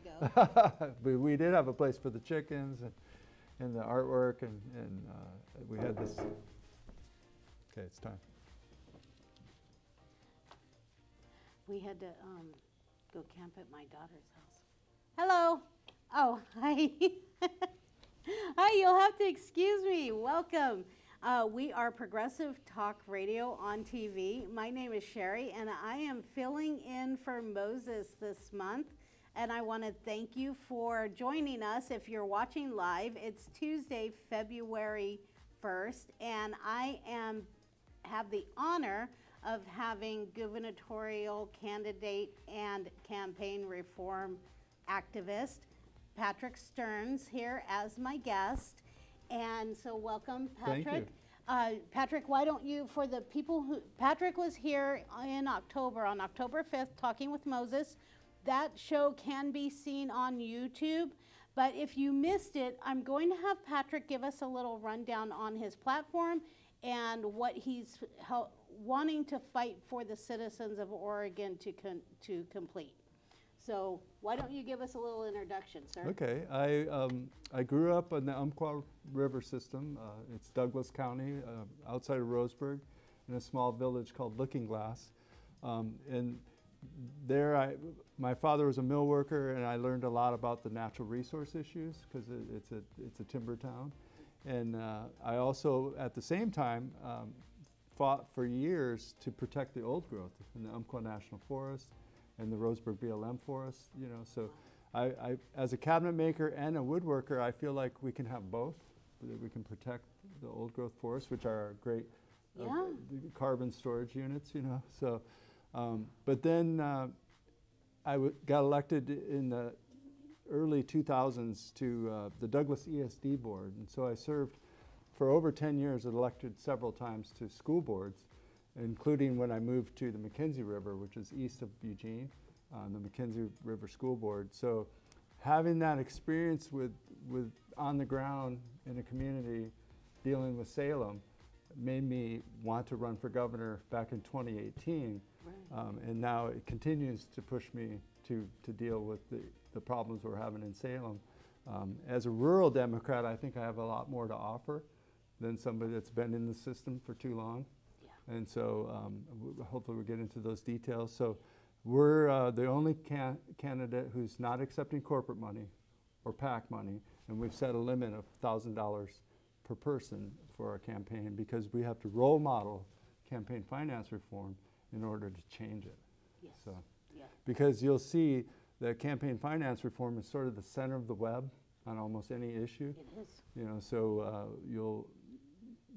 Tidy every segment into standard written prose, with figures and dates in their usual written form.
go. But we did have a place for the chickens and the artwork, and we had this. Okay, it's time. We had to go camp at my daughter's house. Hello. Oh, hi. Hi, you'll have to excuse me. Welcome. We are Progressive Talk Radio on TV. My name is Sherry, and I am filling in for Moses this month. And I want to thank you for joining us. If you're watching live, it's Tuesday, February 1st, and I have the honor of having gubernatorial candidate and campaign reform activist Patrick Starnes here as my guest. And so welcome, Patrick. Thank you. Patrick, why don't you, for the people who, Patrick was here in October, on October 5th, Talking with Moses. That show can be seen on YouTube, but if you missed it, I'm going to have Patrick give us a little rundown on his platform and what he's wanting to fight for the citizens of Oregon to complete. So why don't you give us a little introduction, sir? Okay, I grew up in the Umpqua River system. It's Douglas County, outside of Roseburg, in a small village called Looking Glass. And there, my father was a mill worker, and I learned a lot about the natural resource issues because it's a timber town. And I also, at the same time, fought for years to protect the old growth in the Umpqua National Forest and the Roseburg BLM Forest. You know, so I, as a cabinet maker and a woodworker, I feel like we can have both. That we can protect the old growth forests, which are great carbon storage units. You know, so. But then got elected in the early 2000s to the Douglas ESD board, and so I served for over 10 years, elected several times to school boards, including when I moved to the McKenzie River, which is east of Eugene, the McKenzie River School Board. So having that experience with on the ground in a community dealing with Salem made me want to run for governor back in 2018. Right. And now it continues to push me to deal with the problems we're having in Salem. As a rural Democrat, I think I have a lot more to offer than somebody that's been in the system for too long. Yeah. And so hopefully we'll get into those details. So we're the only candidate who's not accepting corporate money or PAC money, and we've set a limit of $1,000 per person for our campaign because we have to role model campaign finance reform in order to change it. Yes. So, yeah. Because you'll see that campaign finance reform is sort of the center of the web on almost any issue. It is. You know, so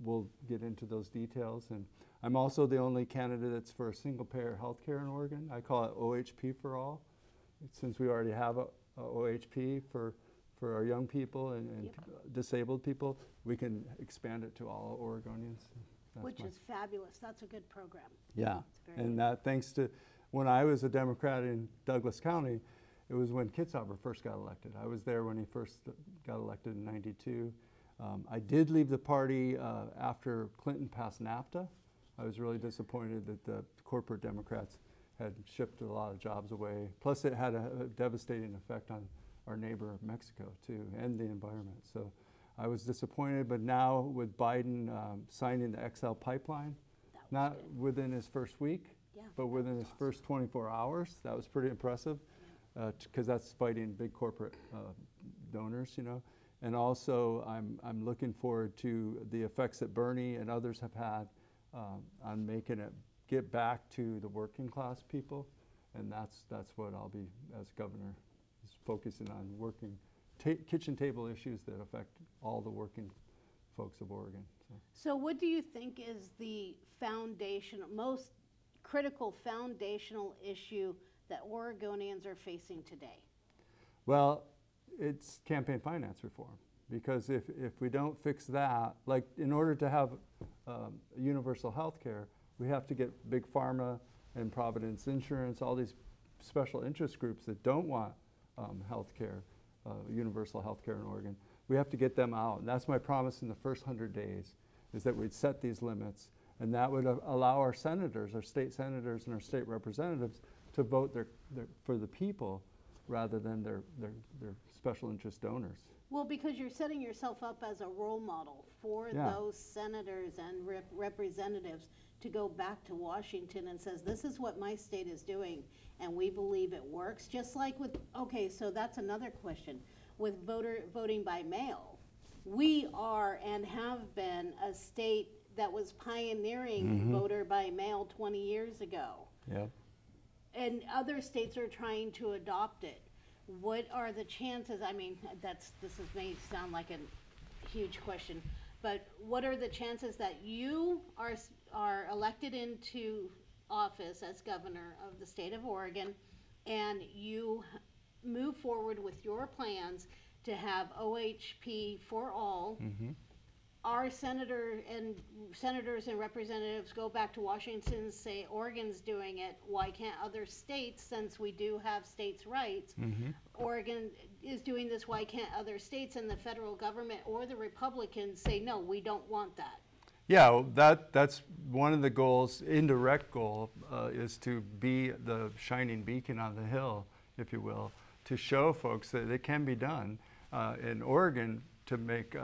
we'll get into those details. And I'm also the only candidate that's for a single payer health care in Oregon. I call it OHP for all. Since we already have a OHP for our young people and Yep. disabled people, we can expand it to all Oregonians. Which is fabulous. That's a good program. Yeah, and good. that thanks to when I was a Democrat in Douglas County, it was when Kitzhaber first got elected. I was there when he first got elected in '92. I did leave the party after Clinton passed NAFTA. I was really disappointed that the corporate Democrats had shipped a lot of jobs away. Plus it had a devastating effect on our neighbor Mexico too, and the environment. So I was disappointed, but now with Biden signing the XL pipeline, not good. Within his first week, but within his first 24 hours, that was pretty impressive, because that's fighting big corporate donors, you know. And also I'm looking forward to the effects that Bernie and others have had on making it get back to the working class people, and that's what I'll be as governor, is focusing on working kitchen table issues that affect all the working folks of Oregon. So what do you think is the most critical foundational issue that Oregonians are facing today? Well, it's campaign finance reform, because if we don't fix that, like in order to have universal health care, we have to get Big Pharma and Providence Insurance, all these special interest groups that don't want health care, universal health care in Oregon. We have to get them out. And that's my promise in the first 100 days, is that we'd set these limits, and that would allow our senators, our state senators and our state representatives to vote for the people rather than their special interest donors. Well, because you're setting yourself up as a role model for those senators and representatives to go back to Washington and says, this is what my state is doing, and we believe it works. Just like with, okay, so that's another question. With voting by mail, we are and have been a state that was pioneering voter by mail 20 years ago. Yeah. And other states are trying to adopt it. What are the chances? I mean, may sound like a huge question, but what are the chances that you are elected into office as governor of the state of Oregon, and you move forward with your plans to have OHP for all? Our senators and representatives go back to Washington and say, Oregon's doing it, why can't other states, since we do have states' rights, Oregon is doing this, why can't other states? And the federal government or the Republicans say, no, we don't want that. Yeah, well, that's one of the goals, indirect goal, is to be the shining beacon on the hill, if you will, to show folks that it can be done in Oregon to make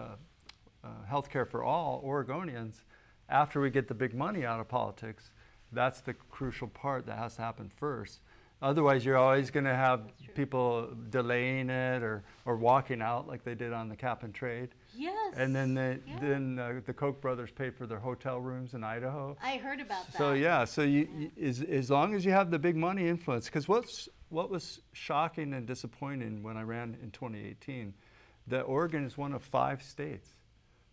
healthcare for all Oregonians. After we get the big money out of politics, that's the crucial part that has to happen first. Otherwise, you're always going to have people delaying it or walking out like they did on the cap and trade. Yes. And then the Koch brothers paid for their hotel rooms in Idaho. I heard about that. So yeah, so as long as you have the big money influence, because what was shocking and disappointing when I ran in 2018, that Oregon is one of 5 states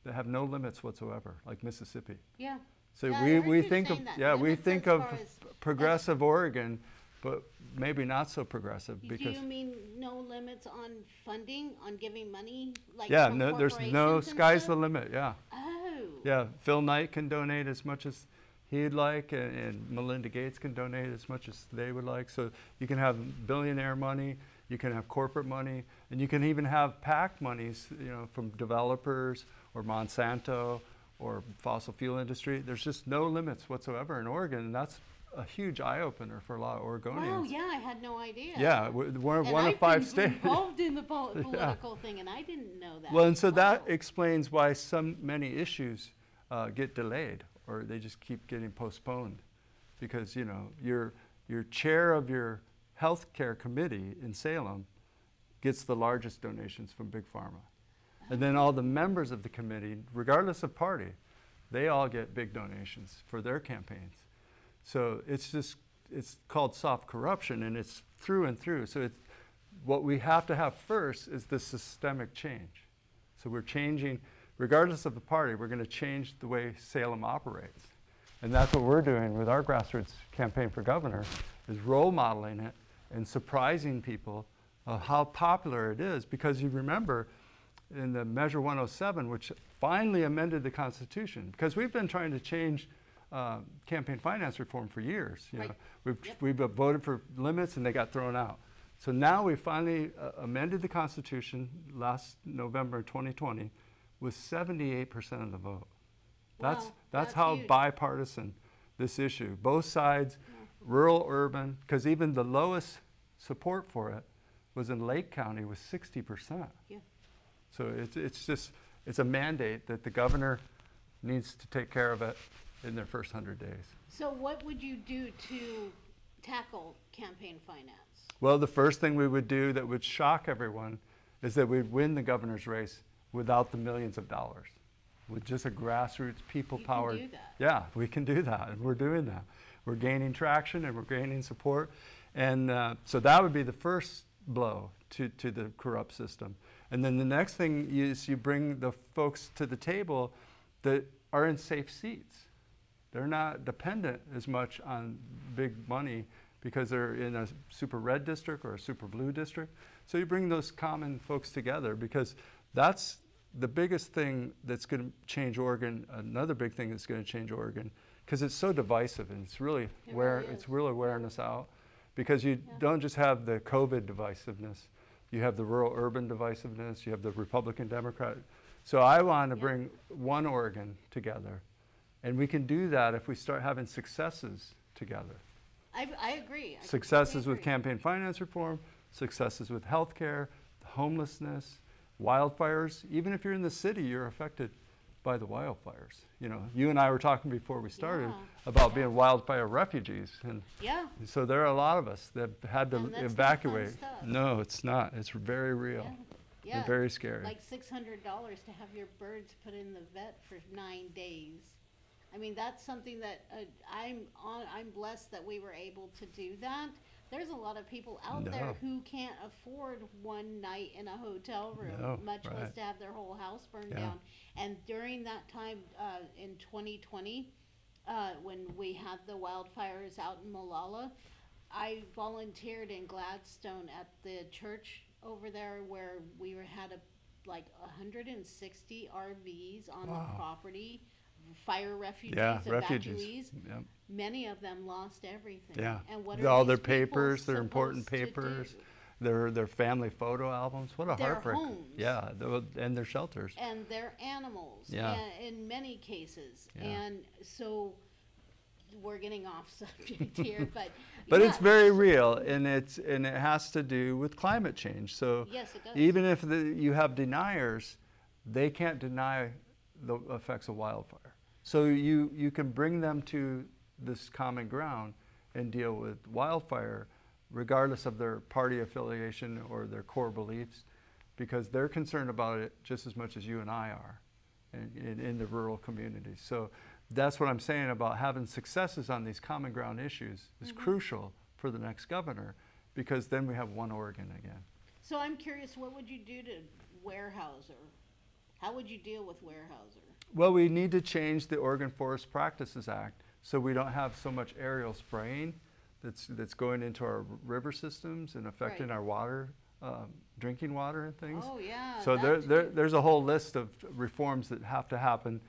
that have no limits whatsoever, like Mississippi. Yeah. So Yeah, we think of we think of as progressive Oregon, but maybe not so progressive do because you mean no limits on funding, on giving money? Like yeah, from no, there's no corporations and sky's stuff? the limit. Yeah. Oh. Yeah, Phil Knight can donate as much as he'd like, and Melinda Gates can donate as much as they would like. So you can have billionaire money, you can have corporate money, and you can even have PAC monies, you know, from developers or Monsanto or fossil fuel industry. There's just no limits whatsoever in Oregon, and that's a huge eye-opener for a lot of Oregonians. Wow, yeah, I had no idea. Yeah, we're And one of I've 5 been states. involved in the political thing, and I didn't know that. Well, and so Wow. that explains why so many issues get delayed, or they just keep getting postponed, because you know your chair of your healthcare committee in Salem gets the largest donations from Big Pharma, and then all the members of the committee, regardless of party, they all get big donations for their campaigns. So it's called soft corruption, and it's through and through. So what we have to have first is the systemic change. So we're changing, regardless of the party, we're going to change the way Salem operates. And that's what we're doing with our grassroots campaign for governor, is role modeling it and surprising people of how popular it is. Because you remember in the Measure 107, which finally amended the Constitution, because we've been trying to change campaign finance reform for years. You know, we've voted for limits and they got thrown out. So now we finally amended the Constitution last November 2020 with 78% of the vote. Wow, That's how huge. bipartisan this issue. Both sides, rural, urban, because even the lowest support for it was in Lake County with 60%. Yeah. So it's a mandate that the governor needs to take care of it in their first 100 days. So what would you do to tackle campaign finance? Well, the first thing we would do that would shock everyone is that we'd win the governor's race without the millions of dollars, with just a grassroots, people-powered. You can do that. Yeah, we can do that, and we're doing that. We're gaining traction and we're gaining support, and so that would be the first blow to the corrupt system. And then the next thing is you bring the folks to the table that are in safe seats. They're not dependent as much on big money because they're in a super red district or a super blue district. So you bring those common folks together, because that's the biggest thing that's going to change Oregon. Another big thing that's going to change Oregon, because it's so divisive, and it's really it's really wearing us out, because you don't just have the COVID divisiveness, you have the rural urban divisiveness, you have the Republican Democrat. So I want to bring one Oregon together, and we can do that if we start having successes together. I agree. Successes with campaign finance reform, successes with healthcare, homelessness, wildfires. Even if you're in the city, you're affected by the wildfires. You know, you and I were talking before we started about being wildfire refugees, and so there are a lot of us that had to evacuate. No, it's not. It's very real. Yeah. And very scary. Like $600 to have your birds put in the vet for 9 days. I mean, that's something that I'm blessed that we were able to do that. There's a lot of people out there who can't afford one night in a hotel room, much less to have their whole house burned down. And during that time in 2020, when we had the wildfires out in Molalla, I volunteered in Gladstone at the church over there where we had like 160 RVs on the property, fire refugees, evacuees. Yep. Many of them lost everything. Yeah. And what are all these their people papers, their important supposed to papers, do? their family photo albums. What a Their heartbreak. homes. Yeah, and their shelters. And their animals. Yeah. In many cases. Yeah. And so we're getting off subject here, but But it's very real, and it has to do with climate change. So yes, it does. even if you have deniers, they can't deny the effects of wildfire. So you can bring them to this common ground and deal with wildfire regardless of their party affiliation or their core beliefs, because they're concerned about it just as much as you and I are in the rural communities. So that's what I'm saying about having successes on these common ground issues is crucial for the next governor, because then we have one Oregon again. So I'm curious, what would you do to Weyerhaeuser? How would you deal with Weyerhaeuser? Well, we need to change the Oregon Forest Practices Act so we don't have so much aerial spraying that's going into our river systems and affecting our water, drinking water and things. Oh, yeah. So there's a whole list of reforms that have to happen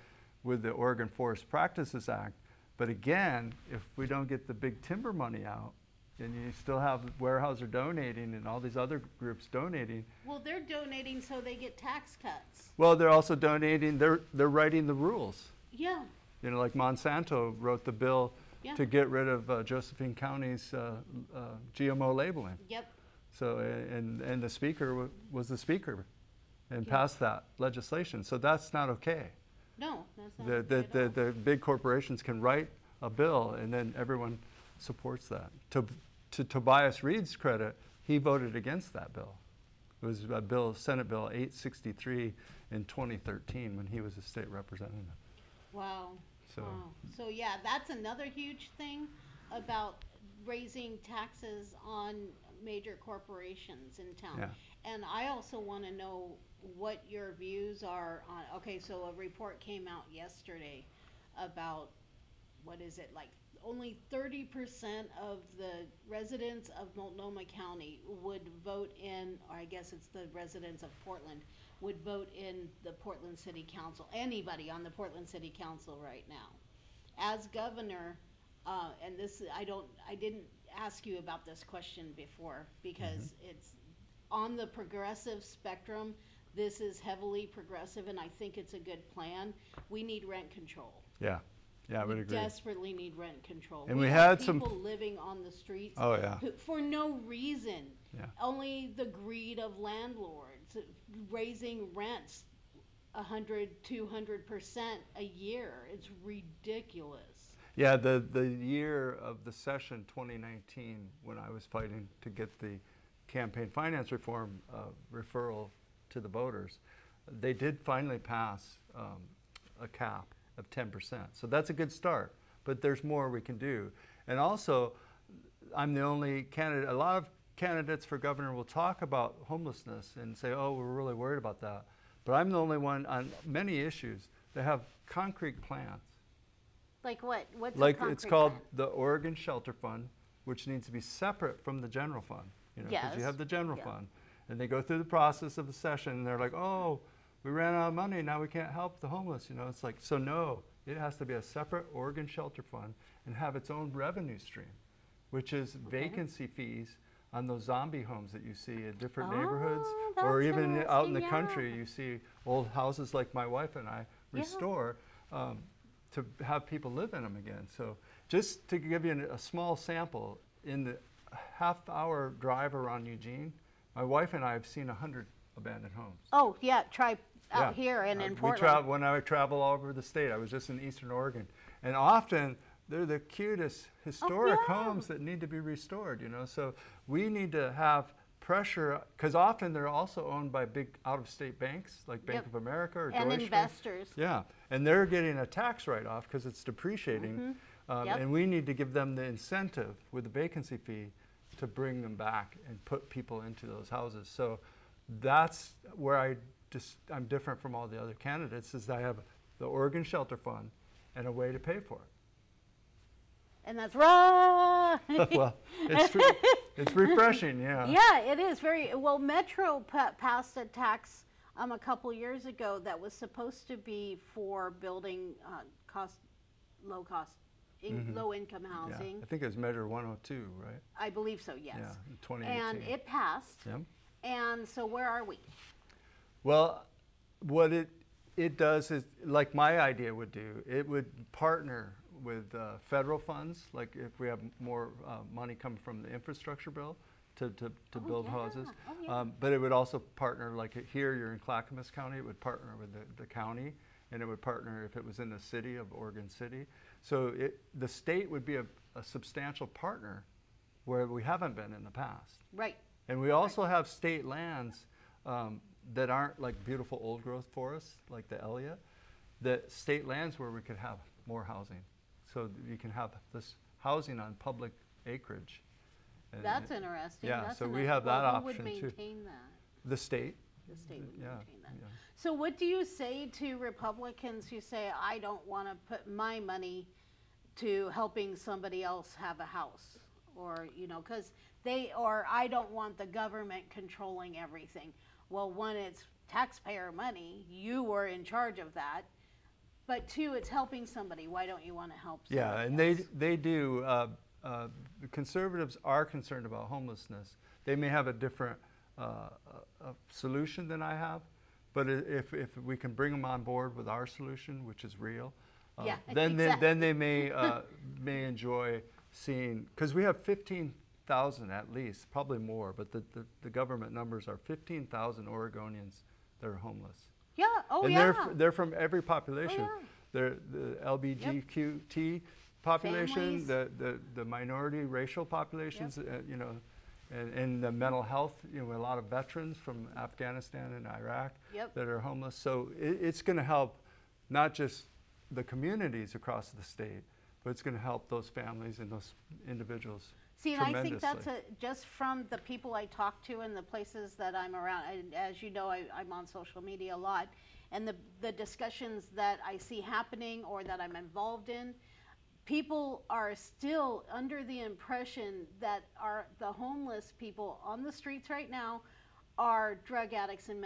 with the Oregon Forest Practices Act. But again, if we don't get the big timber money out, and you still have Weyerhaeuser donating and all these other groups donating. Well, they're donating so they get tax cuts. Well, they're also donating, they're writing the rules. Yeah. You know, like Monsanto wrote the bill to get rid of Josephine County's GMO labeling. Yep. So, and the speaker was the speaker and passed that legislation. So that's not okay. No, that's not okay at all. The big corporations can write a bill and then everyone supports that. To Tobias Reed's credit, he voted against that bill. It was a bill, Senate Bill 863 in 2013 when he was a state representative. Wow. So yeah, that's another huge thing about raising taxes on major corporations in town. Yeah. And I also want to know what your views are on, okay, so a report came out yesterday about, what is it, like only 30% of the residents of Multnomah County would vote in, or I guess it's the residents of Portland, would vote in the Portland City Council, anybody on the Portland City Council right now. As governor, and this, I didn't ask you about this question before because it's on the progressive spectrum. This is heavily progressive, and I think it's a good plan. We need rent control. Yeah. Yeah, I would agree. We desperately need rent control. And we have had people living on the streets for no reason. Yeah. Only the greed of landlords raising rents 100, 200% a year. It's ridiculous. Yeah, the year of the session 2019, when I was fighting to get the campaign finance reform referral to the voters, they did finally pass a cap of 10%. So that's a good start, but there's more we can do. And also, I'm the only candidate, a lot of candidates for governor will talk about homelessness and say, oh, we're really worried about that. But I'm the only one on many issues that have concrete plans. Like what? What's like a concrete it's called plan? the Oregon Shelter Fund, which needs to be separate from the general fund. You know, because you have the general fund. And they go through the process of the session and they're like, oh, we ran out of money, now we can't help the homeless. You know, it's like, so no, it has to be a separate Oregon Shelter Fund and have its own revenue stream, which is vacancy fees on those zombie homes that you see in different neighborhoods, or even out in the country. You see old houses like my wife and I restore to have people live in them again. So just to give you a small sample, in the half-hour drive around Eugene, my wife and I have seen 100 abandoned homes. Oh, yeah, try out Yeah. here and in Portland. When I travel all over the state, I was just in Eastern Oregon, and often they're the cutest historic yeah. homes that need to be restored, you know. So we need to have pressure, because often they're also owned by big out-of-state banks like Bank of America or And Deutsche. investors. Yeah, and they're getting a tax write-off because it's depreciating, and we need to give them the incentive with the vacancy fee to bring them back and put people into those houses. So that's where I'm different from all the other candidates, is that I have the Oregon Shelter Fund and a way to pay for it. And that's right. Well, it's refreshing, yeah. Yeah, it is very well. Metro passed a tax a couple years ago that was supposed to be for building low income housing. Yeah. I think it was Measure 102, right? I believe so. Yes. Yeah, in 2018. And it passed. Yeah. And so where are we? Well, what it does is, like my idea would do, it would partner with federal funds, like if we have more money coming from the infrastructure bill to build houses. Oh, yeah. But it would also partner, like here you're in Clackamas County, it would partner with the county, and it would partner if it was in the city of Oregon City. So the state would be a substantial partner where we haven't been in the past. Right. And we also have state lands that aren't like beautiful old growth forests, like the Elliott, that state lands where we could have more housing. So you can have this housing on public acreage. And That's interesting. Yeah, That's so we have that who option would too. maintain that? The state. The state would Yeah, maintain that. yeah. So what do you say to Republicans who say, I don't want to put my money to helping somebody else have a house? Or, you know, because I don't want the government controlling everything. Well, one, it's taxpayer money. You are in charge of that. But two, it's helping somebody. Why don't you want to help somebody Yeah, and else? they do. The conservatives are concerned about homelessness. They may have a different solution than I have, but if we can bring them on board with our solution, which is real, then they may enjoy seeing, because we have 15,000 at least, probably more, but the government numbers are 15,000 Oregonians that are homeless. Yeah. Oh, and yeah. they're from every population. Oh, yeah. They're the LGBTQ population, the minority racial populations, you know, and the mental health. You know, a lot of veterans from Afghanistan and Iraq that are homeless. So it's going to help not just the communities across the state, but it's going to help those families and those individuals. See, and I think that's just from the people I talk to and the places that I'm around. As you know, I'm on social media a lot. And the discussions that I see happening or that I'm involved in, people are still under the impression that the homeless people on the streets right now are drug addicts and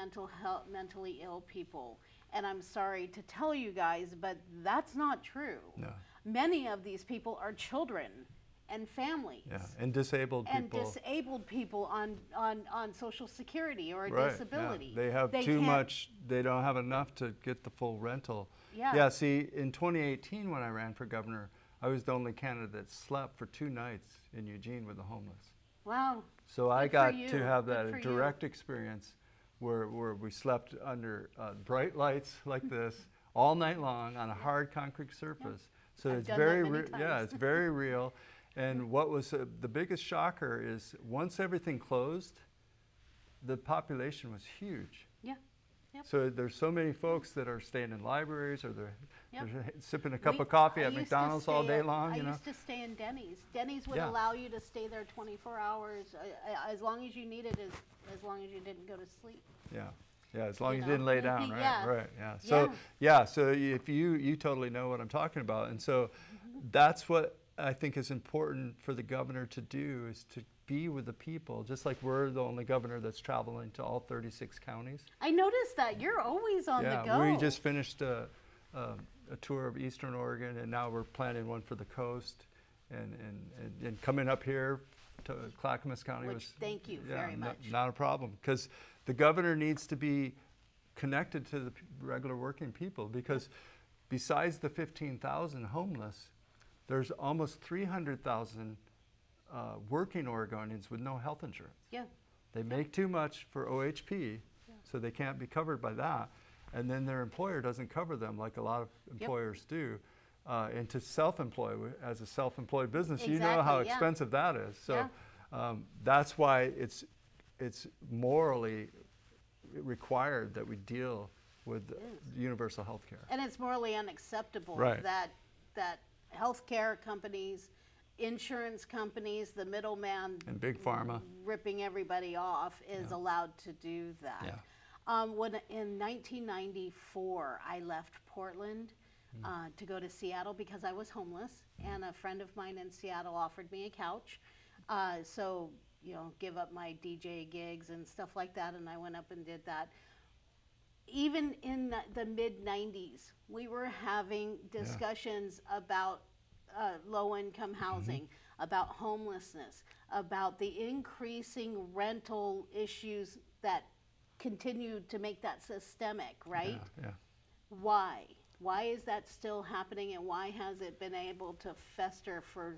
mentally ill people. And I'm sorry to tell you guys, but that's not true. No. Many of these people are children and families. Yeah, and disabled people. And disabled people on Social Security or a disability. Yeah. They have too much, they don't have enough to get the full rental. Yeah, see, in 2018 when I ran for governor, I was the only candidate that slept for 2 nights in Eugene with the homeless. Wow. So I got to have that direct experience where we slept under bright lights like this all night long on a hard concrete surface. So it's very it's very real. And what was the biggest shocker is once everything closed, the population was huge. Yeah. Yep. So there's so many folks that are staying in libraries or they're sipping a cup of coffee at McDonald's all day long. You know? I used to stay in Denny's. Denny's would allow you to stay there 24 hours as long as you needed, as long as you didn't go to sleep. Yeah. Yeah, as long as you didn't lay down, right? Yeah. Right. Yeah. So if you totally know what I'm talking about, and so that's what I think is important for the governor to do, is to be with the people, just like we're the only governor that's traveling to all 36 counties. I noticed that you're always on the go. We just finished a tour of Eastern Oregon, and now we're planning one for the coast, and coming up here to Clackamas County. Thank you very much. Not a problem, because the governor needs to be connected to the regular working people, because besides the 15,000 homeless, there's almost 300,000 working Oregonians with no health insurance. Yeah. They make too much for OHP, so they can't be covered by that. And then their employer doesn't cover them like a lot of employers do. And to self-employ, as a self-employed business, you know how expensive that is. So that's why it's morally required that we deal with universal health care. And it's morally unacceptable that healthcare companies, insurance companies, the middleman, and big pharma ripping everybody off is allowed to do that. When in 1994 I left Portland to go to Seattle because I was homeless, and a friend of mine in Seattle offered me a couch. So, you know, give up my DJ gigs and stuff like that, and I went up and did that. Even in the mid-90s, we were having discussions about low-income housing, about homelessness, about the increasing rental issues that continue to make that systemic, right? Why? Why is that still happening, and why has it been able to fester for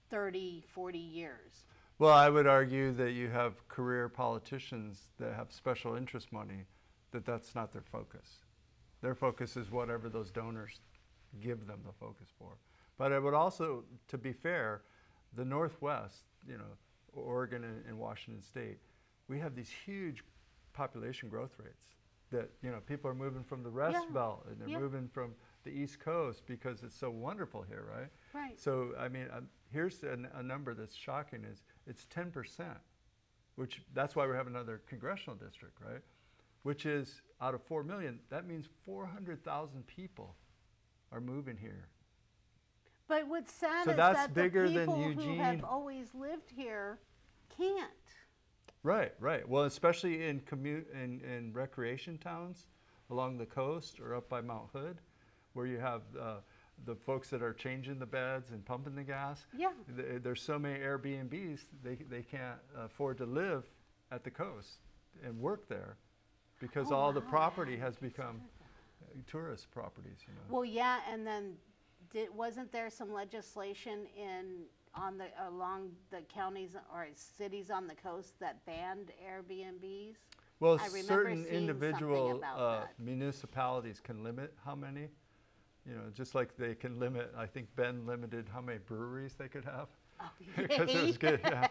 30, 40 years? Well, I would argue that you have career politicians that have special interest money, that's not their focus. Their focus is whatever those donors give them the focus for. But I would also, to be fair, the Northwest, you know, Oregon and Washington State, we have these huge population growth rates that, you know, people are moving from the Rust Belt and they're moving from the East Coast because it's so wonderful here, right? Right. So, I mean, here's a number that's shocking is it's 10%, which that's why we have another congressional district, right? Which is out of 4 million, that means 400,000 people are moving here. But what's sad So is that's that bigger the people than Eugene. who have always lived here can't. Right, right. Well, especially in in recreation towns along the coast or up by Mount Hood, where you have the folks that are changing the beds and pumping the gas. Yeah. There's so many Airbnbs, they can't afford to live at the coast and work there because all the property has become tourist properties, you know. Well, yeah, and then wasn't there some legislation along the counties or cities on the coast that banned Airbnbs? Well, I remember certain seeing individual something about that. municipalities can limit how many, you know, just like they can limit, I think Ben limited how many breweries they could have. Oh, Because it was good, yeah.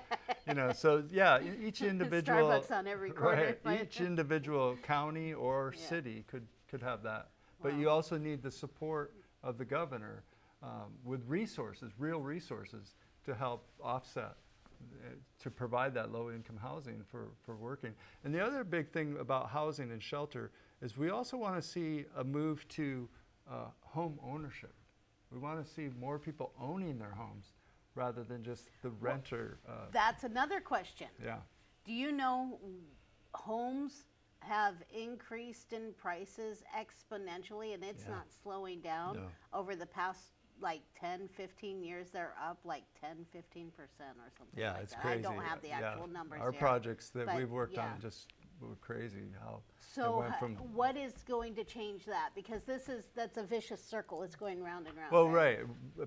You know, so yeah, each individual Starbucks on every corner. Right, each individual county or city could have that. But you also need the support of the governor with resources, real resources, to help offset, to provide that low-income housing for working. And the other big thing about housing and shelter is we also want to see a move to home ownership. We want to see more people owning their homes rather than just the renter. That's another question. Yeah. Do you know homes have increased in prices exponentially, and it's not slowing down? Over the past like 10, 15 years, they're up like 10, 15% or something Yeah, like it's that. crazy. I don't have the actual numbers Our here. projects that but we've worked on just were crazy how So it went from. what is going to change that? Because that's a vicious circle. It's going round and round. Well, right.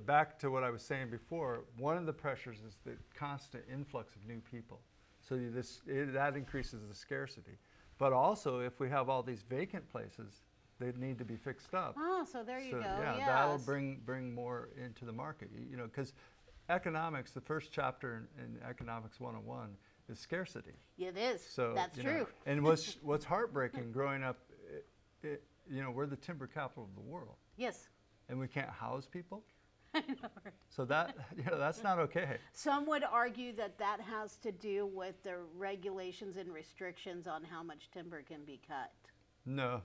Back to what I was saying before, one of the pressures is the constant influx of new people. So that increases the scarcity. But also, if we have all these vacant places, they need to be fixed up. Oh, so there you go. Yeah, yes. that'll bring more into the market. You know, because economics, the first chapter in Economics 101 is scarcity. It is. So that's true. Know, and what's heartbreaking growing up, you know, we're the timber capital of the world. Yes. And we can't house people. I know. So that's not okay. Some would argue that has to do with the regulations and restrictions on how much timber can be cut. No,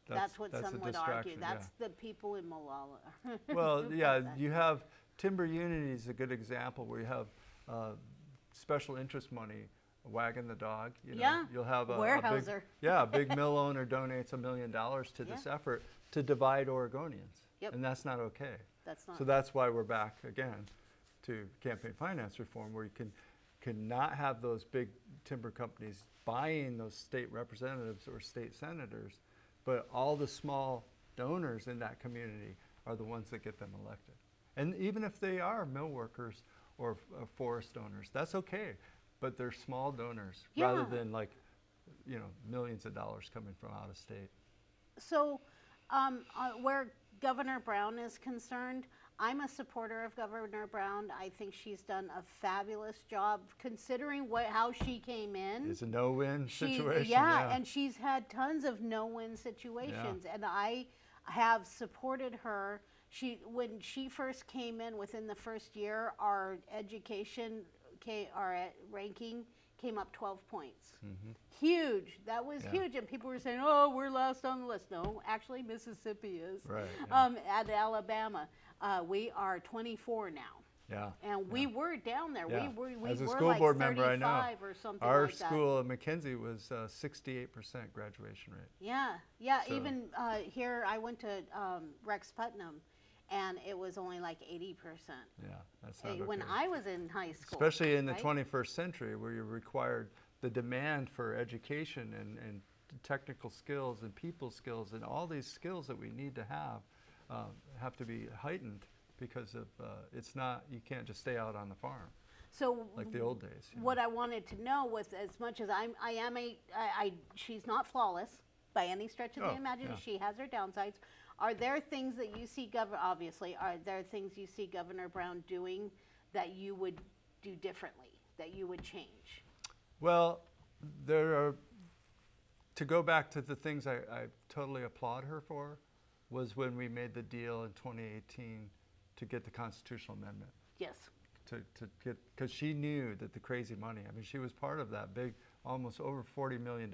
that's what that's some would argue. That's the people in Molalla. Well, yeah, you have Timber Unity is a good example where you have special interest money wagging the dog. You know, you'll have a big mill owner donates $1 million to this effort to divide Oregonians, and that's not okay. That's not. So that's why we're back again to campaign finance reform, where you cannot have those big timber companies buying those state representatives or state senators, but all the small donors in that community are the ones that get them elected. And even if they are mill workers or forest owners. That's okay, but they're small donors Yeah. rather than like, millions of dollars coming from out of state. So, where Governor Brown is concerned, I'm a supporter of Governor Brown. I think she's done a fabulous job considering how she came in. It's a no-win situation. Yeah, and she's had tons of no-win situations, and I have supported her. When she first came in, within the first year, our ranking came up 12 points. Mm-hmm. Huge. That was huge. And people were saying, oh, we're last on the list. No, actually, Mississippi is. Right. At Alabama, we are 24 now. Yeah. And we were down there. Yeah. We As a were school like board member, I know. 35 or something Our like that. school at McKenzie was 68% graduation rate. Yeah. So- Even here, I went to Rex Putnam, and it was only like 80%. Yeah, that's not When okay. I was in high school. Especially in the right? 21st century, where you're required the demand for education and technical skills and people skills and all these skills that we need to have to be heightened because of it's not, you can't just stay out on the farm So like the old days. what I wanted to know was, as much as she's not flawless by any stretch of the imagination. Yeah. She has her downsides. Are there things that you see, are there things you see Governor Brown doing that you would do differently, that you would change? Well, to go back to the things I totally applaud her for, was when we made the deal in 2018 to get the constitutional amendment. Yes. To get, because she knew that the crazy money, I mean, she was part of that big, almost over $40 million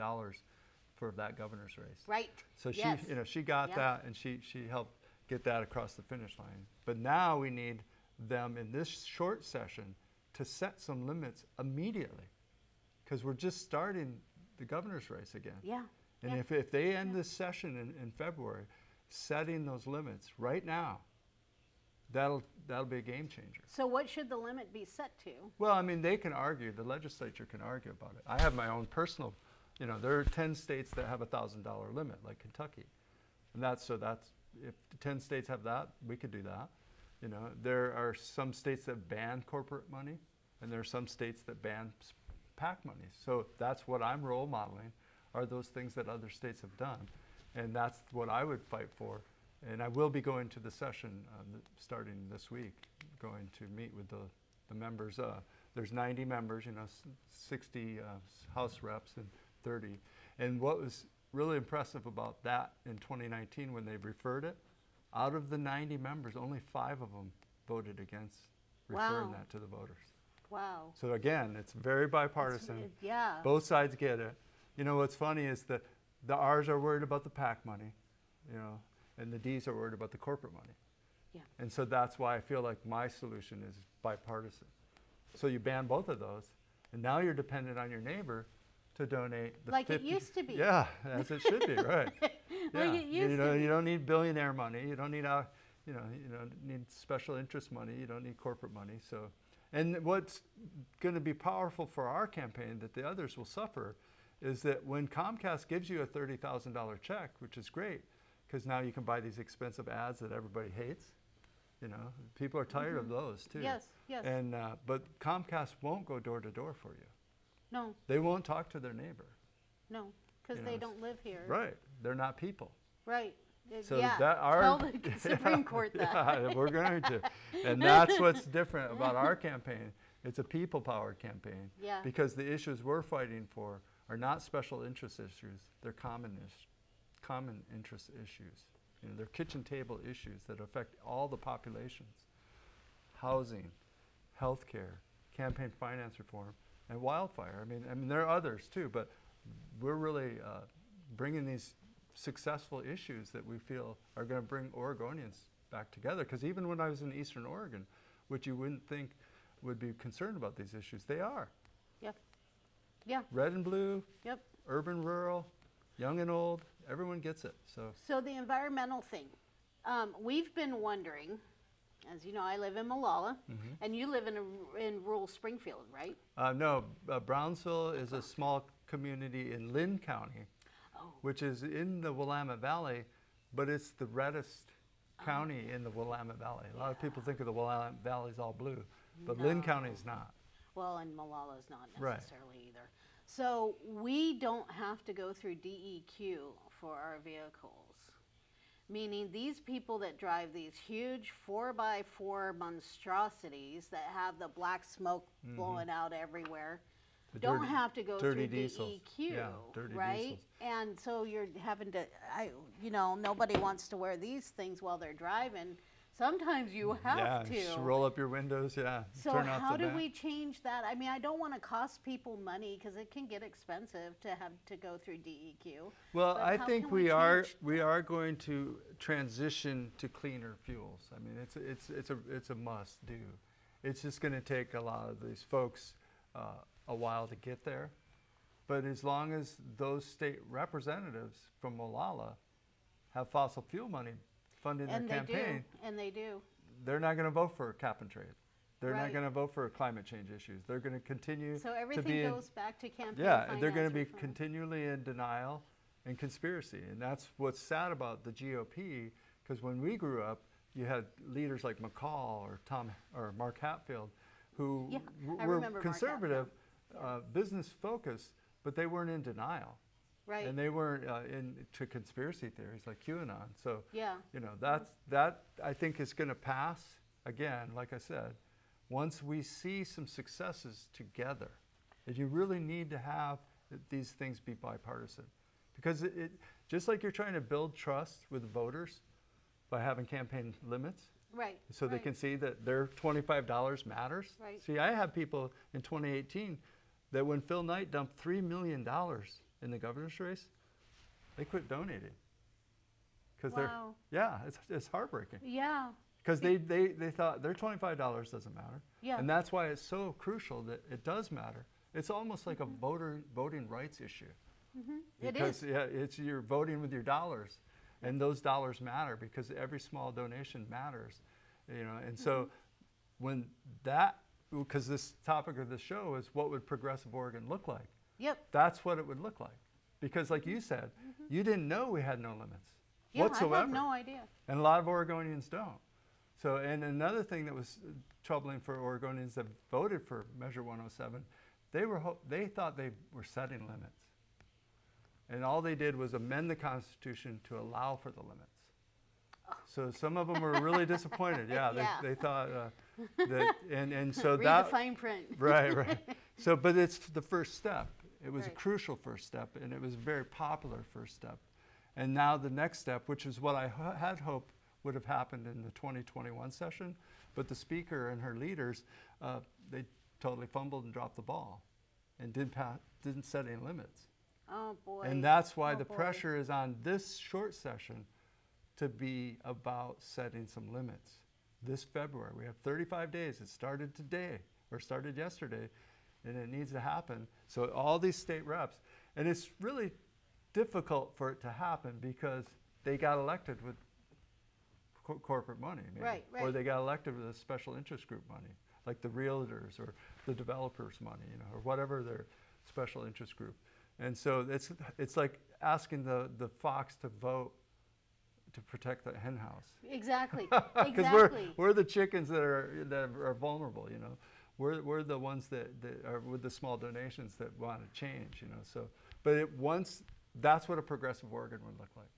for that governor's race. Right. So she, Yes. she got that, and she helped get that across the finish line. But now we need them in this short session to set some limits immediately, because we're just starting the governor's race again. Yeah. And if they end this session in February, setting those limits right now, that'll be a game changer. So what should the limit be set to? Well, I mean, they can argue, the legislature can argue about it. I have my own personal, there are 10 states that have a $1,000 limit, like Kentucky. And that's if 10 states have that, we could do that. There are some states that ban corporate money, and there are some states that ban PAC money. So that's what I'm role modeling, are those things that other states have done. And that's what I would fight for. And I will be going to the session starting this week, going to meet with the members. There's 90 members, 60 House reps and 30. And what was really impressive about that in 2019 when they referred it, out of the 90 members, only 5 of them voted against referring that to the voters. Wow. So again, it's very bipartisan. Yeah. Both sides get it. What's funny is that the R's are worried about the PAC money, and the D's are worried about the corporate money. Yeah. And so that's why I feel like my solution is bipartisan. So you ban both of those, and now you're dependent on your neighbor to donate the Like 50. it used to be. Yeah, as it should be, right. Like it used to be. You don't need billionaire money. You don't need need special interest money. You don't need corporate money. So, and what's going to be powerful for our campaign that the others will suffer is that when Comcast gives you a $30,000 check, which is great, because now you can buy these expensive ads that everybody hates. People are tired of those too. Yes, yes. And but Comcast won't go door to door for you. No, They won't talk to their neighbor. no, because they don't live here. Right. They're not people. Right. So yeah. that Tell the Supreme Court that. Yeah, we're going to. And that's what's different about our campaign. It's a people-powered campaign. Yeah. Because the issues we're fighting for are not special interest issues. They're common interest issues. They're kitchen table issues that affect all the populations. Housing, healthcare, campaign finance reform, and wildfire. I mean, there are others too, but we're really bringing these successful issues that we feel are going to bring Oregonians back together. Because even when I was in Eastern Oregon, which you wouldn't think would be concerned about these issues, they are. Yep. Yeah. Red and blue, Yep. urban, rural, young and old, everyone gets it. So the environmental thing, we've been wondering, as you know, I live in Molalla, and you live in rural Springfield, right? No, Brownsville is a small community in Lynn County, which is in the Willamette Valley, but it's the reddest county in the Willamette Valley. A lot of people think of the Willamette Valley as all blue, but Lynn No. County is not. Well, and Malala's not Right. necessarily either. So we don't have to go through DEQ for our vehicles. Meaning these people that drive these huge 4x4 monstrosities that have the black smoke blowing out everywhere The don't dirty- have to go dirty through diesels. DEQ, Yeah, dirty right? diesels. And so you're having to, nobody wants to wear these things while they're driving. Sometimes you have to. Just roll up your windows, So turn off how the do back. we change that? I mean, I don't want to cost people money because it can get expensive to have to go through DEQ. Well, But I how think can we change are going to transition to cleaner fuels. I mean, it's a must do. It's just going to take a lot of these folks a while to get there. But as long as those state representatives from Malala have fossil fuel money funding And their they campaign, do, and they do. they're not going to vote for cap and trade. They're not Right. going to vote for climate change issues. They're going to continue So to everything be in, goes back to campaign they're going to be finance reform. continually in denial and conspiracy. And that's what's sad about the GOP, because when we grew up, you had leaders like McCall or Mark Hatfield, who Yeah, I were remember Mark conservative, Hatfield. business focused, but they weren't in denial. Right. And they weren't into conspiracy theories like QAnon. So, Yeah. that I think is going to pass. Again, like I said, once we see some successes together, and you really need to have these things be bipartisan. Because it just like you're trying to build trust with voters by having campaign limits, Right. so they right. can see that their $25 matters. Right. See, I had people in 2018 that when Phil Knight dumped $3 million in the governor's race, they quit donating. Because Wow. it's heartbreaking. Yeah. Because they thought their $25 doesn't matter. Yeah. And that's why it's so crucial that it does matter. It's almost like a voting rights issue. It Because is. you're voting with your dollars, and those dollars matter because every small donation matters, And so when because this topic of the show is what would progressive Oregon look like? Yep. That's what it would look like, because like you said, you didn't know we had no limits Yeah, whatsoever, I have no idea. and a lot of Oregonians don't. So, and another thing that was troubling for Oregonians that voted for Measure 107, they thought they were setting limits. And all they did was amend the Constitution to allow for the limits. So some of them were really disappointed. Yeah, Yeah. they thought that, and so Read that the fine print. right. So, but it's the first step. It was a Right. crucial first step, and it was a very popular first step. And now the next step, which is what I had hoped would have happened in the 2021 session, but the speaker and her leaders, they totally fumbled and dropped the ball, and didn't set any limits. Oh boy. And that's why Oh, the boy. pressure is on this short session to be about setting some limits. This February, we have 35 days. It started today, or started yesterday, and it needs to happen. So all these state reps, and it's really difficult for it to happen because they got elected with corporate money, maybe. Right, Or right. they got elected with a special interest group money, like the realtors or the developers' money, or whatever their special interest group. And so it's like asking the fox to vote to protect the hen house. Exactly. Because Exactly. we're the chickens that are vulnerable, We're the ones that are with the small donations that want to change, So, but that's what a progressive Oregon would look like.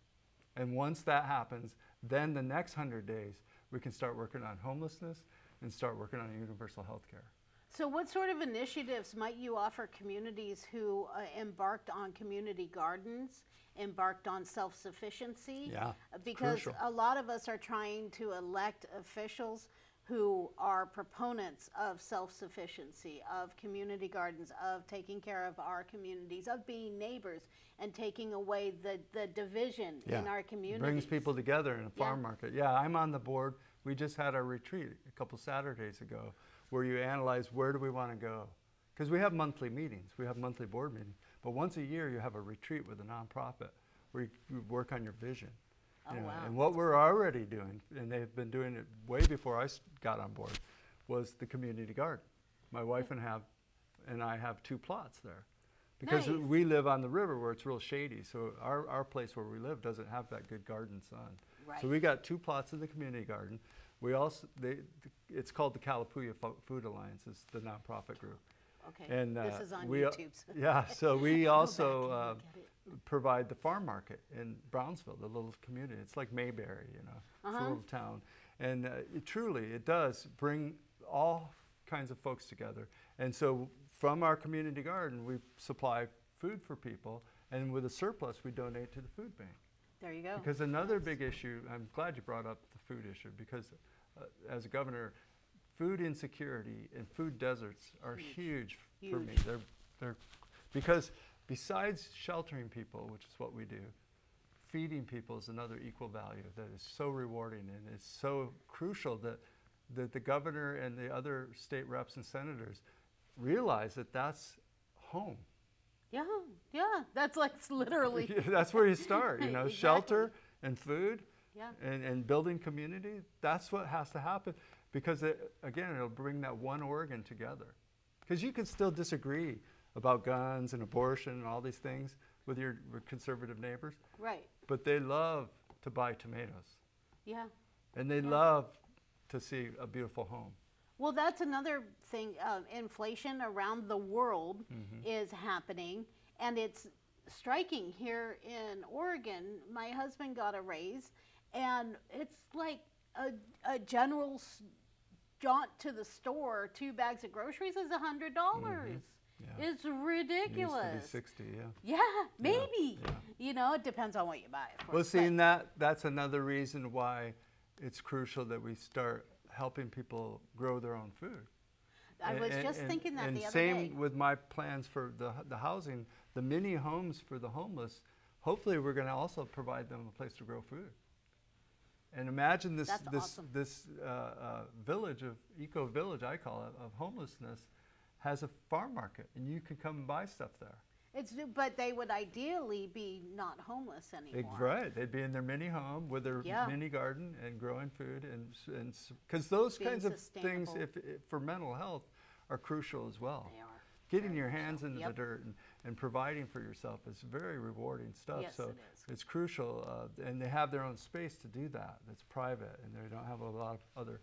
And once that happens, then the next 100 days, we can start working on homelessness and start working on universal health care. So what sort of initiatives might you offer communities who embarked on community gardens, embarked on self-sufficiency? Yeah, Because crucial. a lot of us are trying to elect officials who are proponents of self-sufficiency, of community gardens, of taking care of our communities, of being neighbors, and taking away the division in our communities. Brings people together in a farm Yeah. market. Yeah, I'm on the board. We just had a retreat a couple Saturdays ago where you analyze where do we want to go. Because we have monthly meetings. We have monthly board meetings. But once a year, you have a retreat with a nonprofit where you work on your vision. Oh, wow. And what we're already doing, and they've been doing it way before I got on board, was the community garden. My wife and I have 2 plots there. Because Nice. we live on the river where it's real shady, so our place where we live doesn't have that good garden sun. Right. So we got 2 plots in the community garden. We also, it's called the Kalapuya Food Alliance, it's the nonprofit group. Okay, And this is on we, YouTube. So yeah, so we Go back also and look at it. provide the farm market in Brownsville, the little community. It's like Mayberry, you know, it's a little town. And it does bring all kinds of folks together. And so from our community garden, we supply food for people, and with a surplus, we donate to the food bank. There you go. Because another big issue, I'm glad you brought up the food issue, because as a governor, food insecurity and food deserts are huge for me. They're because besides sheltering people, which is what we do, feeding people is another equal value that is so rewarding, and it's so crucial that the governor and the other state reps and senators realize that that's home. Yeah, yeah, that's like literally. That's where you start, you know, Exactly. Shelter and food, Yeah. and building community. That's what has to happen, because again, it'll bring that one Oregon together. Because you can still disagree about guns and abortion and all these things with your conservative neighbors, Right. but they love to buy tomatoes, Yeah. and they love to see a beautiful home. Well, that's another thing. Inflation around the world is happening, and it's striking here in Oregon. My husband got a raise, and it's like a general jaunt to the store. 2 bags of groceries is $100. Yeah. It's ridiculous. It used to be 60, yeah. Yeah, maybe. Yeah. You know, it depends on what you buy, of course. Well, see, and that's another reason why it's crucial that we start helping people grow their own food. I was just thinking that the other day. day. And same with my plans for the housing, the mini homes for the homeless. Hopefully, we're going to also provide them a place to grow food. And imagine this That's awesome. village of eco village, I call it, of homelessness, has a farm market, and you can come and buy stuff there. But they would ideally be not homeless anymore. Right, they'd be in their mini home with their mini garden and growing food, and because those Being kinds of things, sustainable. if for mental health, are crucial as well. They are. Getting Very your much hands so. into the Yep. dirt and providing for yourself is very rewarding stuff. Yes, so it is. it's crucial, and they have their own space to do that. That's private, and they don't have a lot of other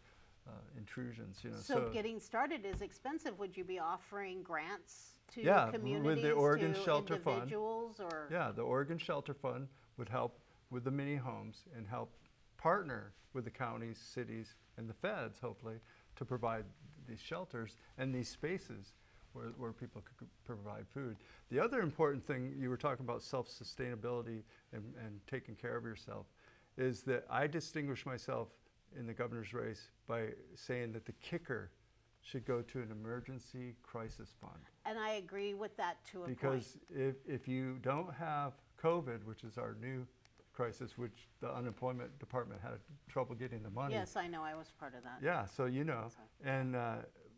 intrusions. You know, So getting started is expensive. Would you be offering grants to with communities, the Oregon to Shelter Fund. individuals, or Yeah, the Oregon Shelter Fund would help with the mini homes and help partner with the counties, cities, and the feds, hopefully, to provide these shelters and these spaces where people could provide food. The other important thing, you were talking about self-sustainability and taking care of yourself, is that I distinguish myself in the governor's race by saying that the kicker should go to an emergency crisis fund. and I agree with that to a point. Because if you don't have COVID, which is our new crisis, which the unemployment department had trouble getting the money. Yes, I know. I was part of that. Yeah, so you know, So- and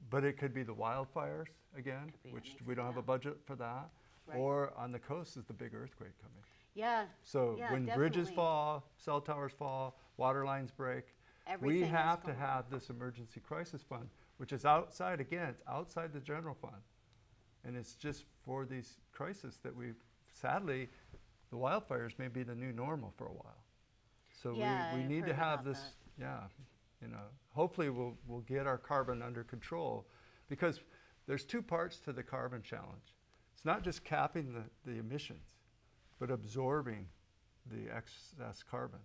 but it could be the wildfires again, Could be which anything, we don't have a yeah. budget for that. Right. Or on the coast is the big earthquake coming. Yeah. So Yeah, when bridges definitely. fall, cell towers fall, water lines break, Everything we is have to going have this emergency crisis fund, which is outside, again, it's outside the general fund. And it's just for these crises that sadly, the wildfires may be the new normal for a while. So Yeah, we I've need to heard have about this, you know, hopefully we'll get our carbon under control, because there's 2 parts to the carbon challenge. It's not just capping the emissions, but absorbing the excess carbon.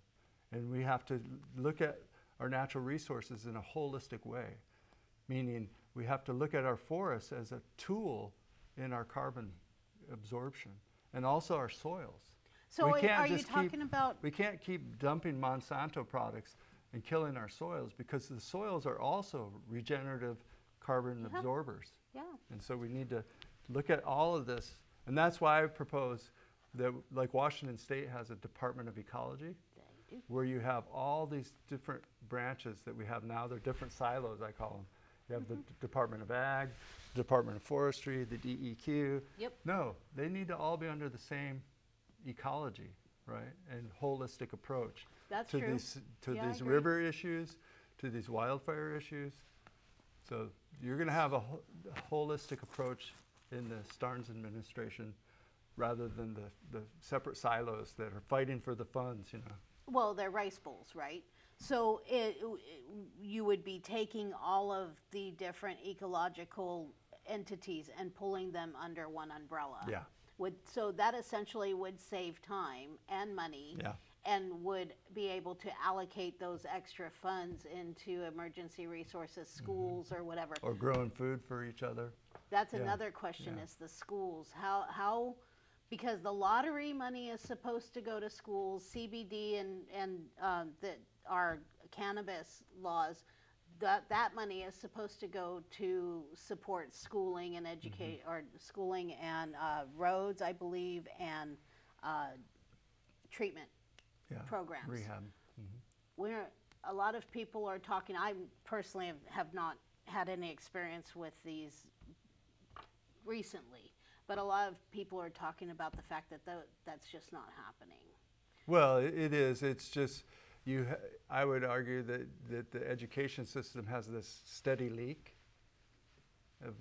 And we have to look at our natural resources in a holistic way, meaning we have to look at our forests as a tool in our carbon absorption, and also our soils. So We can't are you just talking about? We can't keep dumping Monsanto products and killing our soils, because the soils are also regenerative carbon absorbers. Yeah. And so we need to look at all of this. And that's why I propose that, like Washington State has a Department of Ecology, They do. where you have all these different branches that we have now. They're different silos, I call them. You have the Department of Ag, Department of Forestry, the DEQ. Yep. No, they need to all be under the same ecology, right? And holistic approach That's to true. these Yeah, I these agree. river issues, to these wildfire issues. So you're going to have a holistic approach in the Starnes administration, rather than the separate silos that are fighting for the funds, you know. Well, they're rice bowls, right? So you would be taking all of the different ecological entities and pulling them under one umbrella. Yeah. So that essentially would save time and money. Yeah. And would be able to allocate those extra funds into emergency resources, schools, or whatever. Or growing food for each other. That's another question, is the schools. How because the lottery money is supposed to go to schools, CBD and our cannabis laws, that money is supposed to go to support schooling and educate, or schooling and roads, I believe, and treatment programs. Rehab. Where a lot of people are talking, I personally have not had any experience with these recently, but a lot of people are talking about the fact that that's just not happening. Well, it is. It's just I would argue that the education system has this steady leak of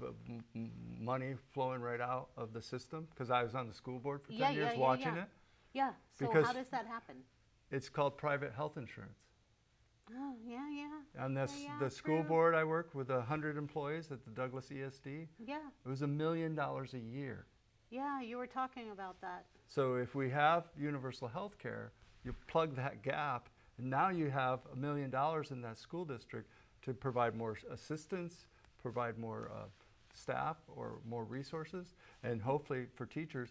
money flowing right out of the system, because I was on the school board for 10 years watching it. Yeah. So Because how does that happen? It's called private health insurance. Oh, yeah. And the school board I work with 100 employees at the Douglas ESD. Yeah. It was $1 million a year. Yeah, you were talking about that. So if we have universal health care, you plug that gap, and now you have $1 million in that school district to provide more assistance, provide more staff or more resources, and hopefully for teachers,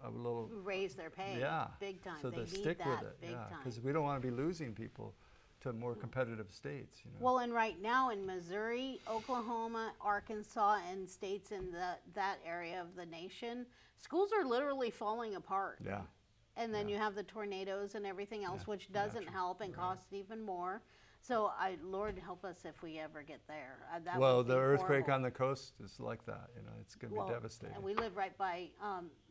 a little raise their pay, big time. So they they need stick that with it, big time. because we don't want to be losing people to more competitive states. Well, and right now in Missouri, Oklahoma, Arkansas, and states in that area of the nation, schools are literally falling apart. Yeah. And then you have the tornadoes and everything else, which doesn't help and costs even more. So, Lord help us if we ever get there. Well, the earthquake on the coast is like that. It's going to be devastating. And we live right by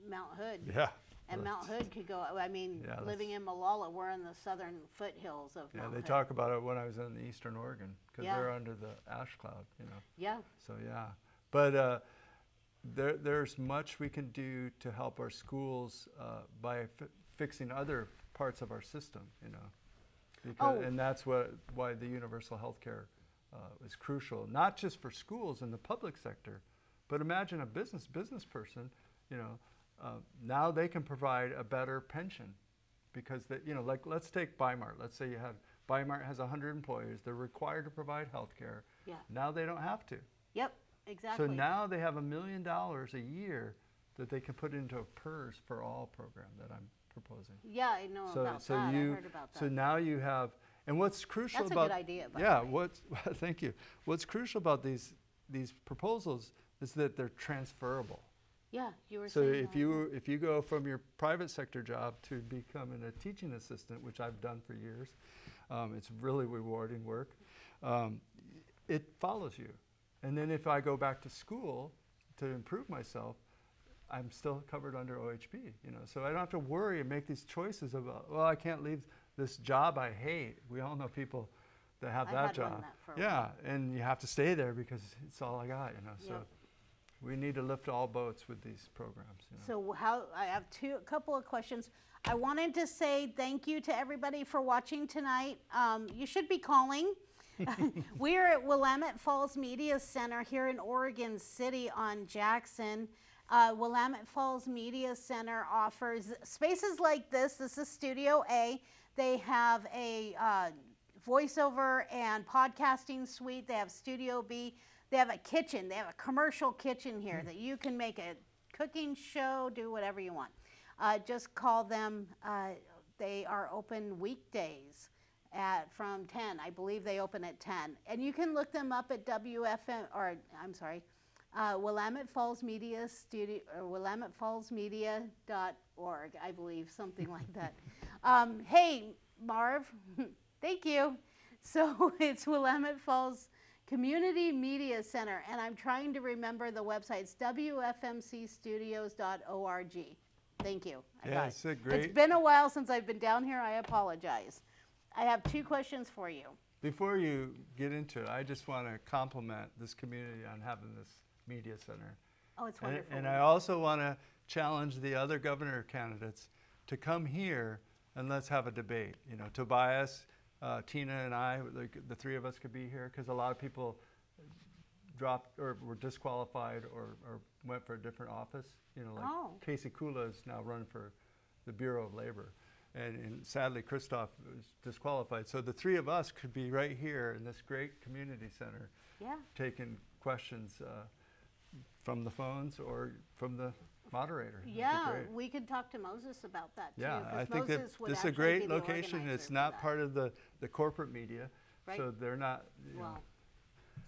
Mount Hood. Yeah. And Mount Hood could go. I mean, living in Malala, we're in the southern foothills of Mount Hood. Yeah, they talk about it when I was in Eastern Oregon, because they're under the ash cloud. Yeah. So but there's much we can do to help our schools by fixing other parts of our system. And that's why the universal health care is crucial, not just for schools in the public sector, but imagine a business person, now they can provide a better pension, because like let's take Bimart. Let's say Bimart has 100 employees. They're required to provide health care. Yeah. Now they don't have to. Yep, exactly. So now they have $1 million a year that they can put into a PERS for all program that I'm proposing. Yeah, I know about that. I heard about that. So now you have, and what's crucial That's about a good idea. By the way. Thank you. What's crucial about these proposals is that they're transferable. Yeah, you were so saying So if you go from your private sector job to becoming a teaching assistant, which I've done for years, it's really rewarding work. It follows you, and then if I go back to school to improve myself, I'm still covered under OHP. So I don't have to worry and make these choices about, well, I can't leave this job I hate. We all know people that have that job. And you have to stay there because it's all I got. So. We need to lift all boats with these programs. So I have a couple of questions. I wanted to say thank you to everybody for watching tonight. You should be calling. We're at Willamette Falls Media Center here in Oregon City on Jackson. Willamette Falls Media Center offers spaces like this. This is Studio A. They have a voiceover and podcasting suite. They have Studio B. They have a kitchen. They have a commercial kitchen here that you can make a cooking show, do whatever you want. Just call them. They are open weekdays from 10. I believe they open at 10. And you can look them up at Willamette Falls Media Studio, or WillametteFallsMedia.org, I believe, something like that. Hey, Marv, thank you. So it's Willamette Falls Community Media Center, and I'm trying to remember the website. It's WFMCstudios.org. Thank you. It's great. It's been a while since I've been down here. I apologize. I have 2 questions for you. Before you get into it, I just want to compliment this community on having this media center. Oh, it's wonderful. And I also want to challenge the other governor candidates to come here and let's have a debate. Tobias Tina and I, the three of us could be here, because a lot of people dropped or were disqualified or went for a different office. Like Casey Kula is now running for the Bureau of Labor. And sadly, Christoph was disqualified. So the three of us could be right here in this great community center, taking questions from the phones or from the moderator. Yeah, we could talk to Moses about that too. Yeah, I think Moses that would this is a actually great be the location. It's organizer not for part of the corporate media, Right. so they're not. Well,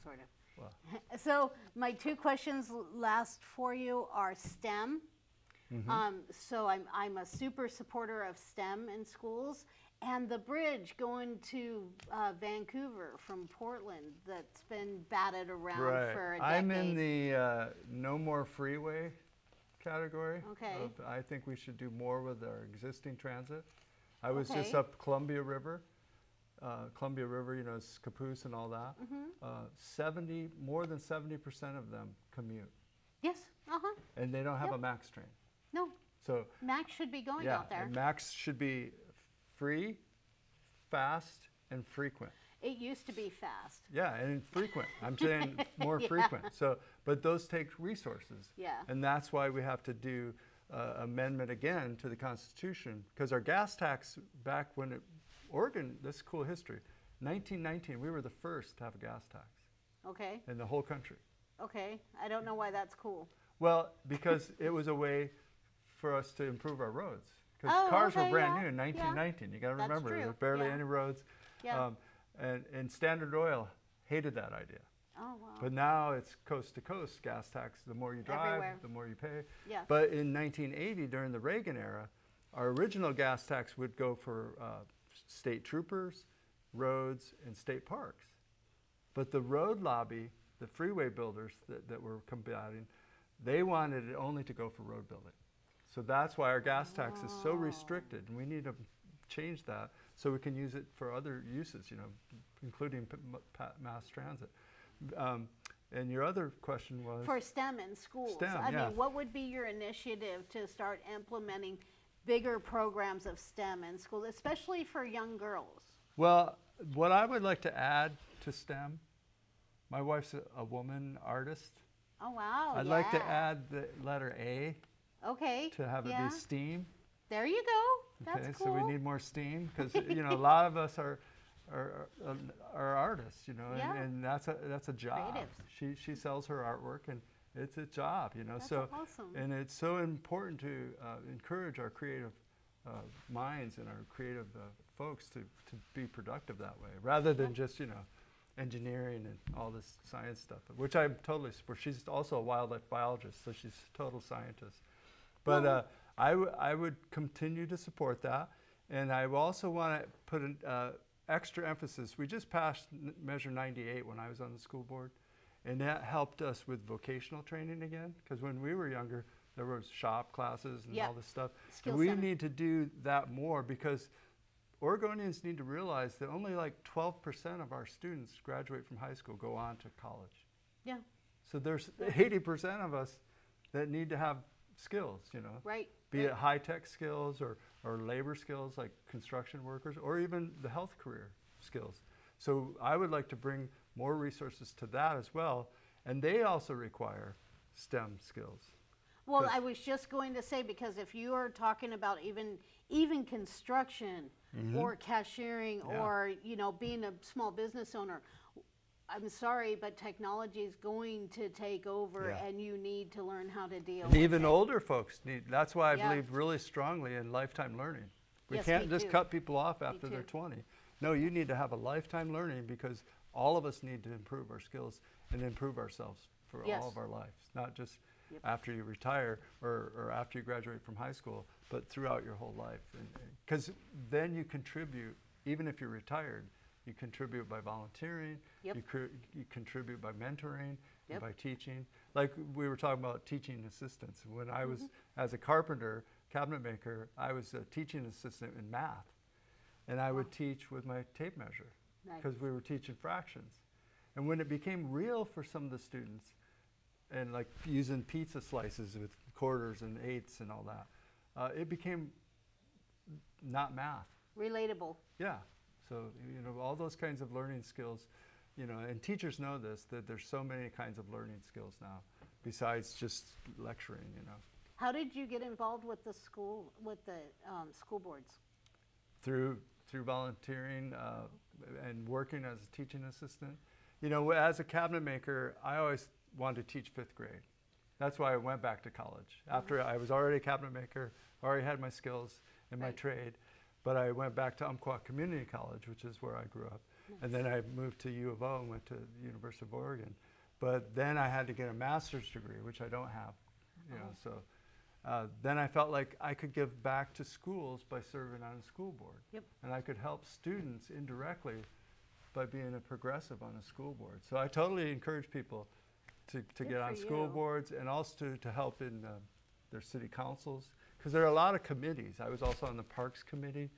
sort of. Well. So my two questions last for you are STEM. So I'm a super supporter of STEM in schools, and the bridge going to Vancouver from Portland that's been batted around for a decade. I'm in the no more freeway category. Okay. I think we should do more with our existing transit. I was just up Columbia River. Columbia River, is Caboose and all that. More than 70% of them commute. Yes. And they don't have a MAX train. No. So MAX should be going out there. And MAX should be free, fast, and frequent. It used to be fast. Yeah, and frequent. I'm saying more frequent. So, but those take resources. Yeah. And that's why we have to do amendment again to the Constitution, because our gas tax back when Oregon, this is cool history. 1919, we were the first to have a gas tax. Okay. In the whole country. Okay. I don't know why that's cool. Well, because it was a way for us to improve our roads. Because cars were brand new in 1919. You got to remember, there were barely any roads. Yeah. And Standard Oil hated that idea. Oh, wow. But now it's coast to coast gas tax. The more you drive, Everywhere. the more you pay. Yeah. But in 1980, during the Reagan era, our original gas tax would go for state troopers, roads, and state parks. But the road lobby, the freeway builders that were combating, they wanted it only to go for road building. So that's why our gas tax is so restricted, and we need to change that so we can use it for other uses, including mass transit. And your other question was? For STEM in schools. STEM, I mean, what would be your initiative to start implementing bigger programs of STEM in schools, especially for young girls? Well, what I would like to add to STEM, my wife's a woman artist. Oh, wow. I'd like to add the letter A. Okay. To have it be STEAM. There you go. That's cool. So we need more STEAM, because a lot of us are artists, and that's a job. Creatives. She sells her artwork, and it's a job, That's so awesome. And it's so important to encourage our creative minds and our creative folks to be productive that way, rather than just engineering and all this science stuff, which I'm totally support. She's also a wildlife biologist, so she's a total scientist. But I would continue to support that, and I also want to put an extra emphasis. We just passed Measure 98 when I was on the school board, and that helped us with vocational training again, because when we were younger, there was shop classes and all this stuff. And we need to do that more, because Oregonians need to realize that only like 12% of our students graduate from high school, go on to college. Yeah. So there's 80% of us that need to have skills, Right. Be it high-tech skills or labor skills like construction workers, or even the health career skills. So I would like to bring more resources to that as well, and they also require STEM skills. Well, I was just going to say, because if you are talking about even construction or cashiering or being a small business owner, I'm sorry, but technology is going to take over, and you need to learn how to deal with it. Even older folks need. That's why I believe really strongly in lifetime learning. We can't just cut people off after they're 20. No, you need to have a lifetime learning, because all of us need to improve our skills and improve ourselves for all of our lives, not just after you retire or after you graduate from high school, but throughout your whole life. Because then you contribute, even if you're retired, you contribute by volunteering, you contribute by mentoring, and by teaching. Like we were talking about teaching assistants. When I was, as a carpenter, cabinet maker, I was a teaching assistant in math. And I would teach with my tape measure, because we were teaching fractions. And when it became real for some of the students, and like using pizza slices with quarters and eighths and all that, it became not math. Relatable. Yeah. So, all those kinds of learning skills, and teachers know this, that there's so many kinds of learning skills now besides just lecturing, How did you get involved with the school boards? Through volunteering and working as a teaching assistant. As a cabinet maker, I always wanted to teach 5th grade. That's why I went back to college. After I was already a cabinet maker, already had my skills in my trade, but I went back to Umpqua Community College, which is where I grew up. Nice. And then I moved to U of O and went to the University of Oregon. But then I had to get a master's degree, which I don't have. So then I felt like I could give back to schools by serving on a school board. Yep. And I could help students indirectly by being a progressive on a school board. So I totally encourage people to get on school boards and also to help in their city councils, because there are a lot of committees. I was also on the Parks Committee,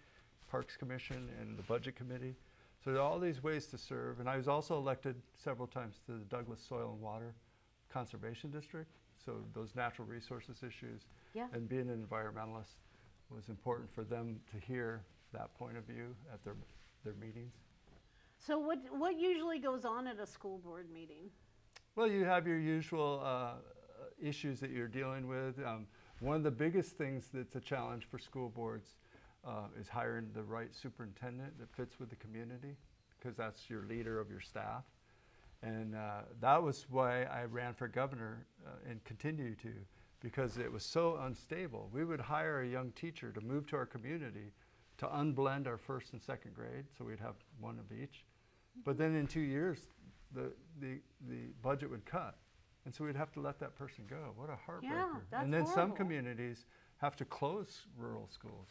Parks Commission, and the Budget Committee. So there are all these ways to serve. And I was also elected several times to the Douglas Soil and Water Conservation District. So those natural resources issues and being an environmentalist was important for them to hear that point of view at their meetings. So what usually goes on at a school board meeting? Well, you have your usual issues that you're dealing with. One of the biggest things that's a challenge for school boards is hiring the right superintendent that fits with the community, because that's your leader of your staff. And that was why I ran for governor and continue to, because it was so unstable. We would hire a young teacher to move to our community to unblend our 1st and 2nd grade, so we'd have one of each. But then in 2 years, the budget would cut. And so we'd have to let that person go. What a heartbreaker. Yeah, that's and then horrible. Some communities have to close rural schools.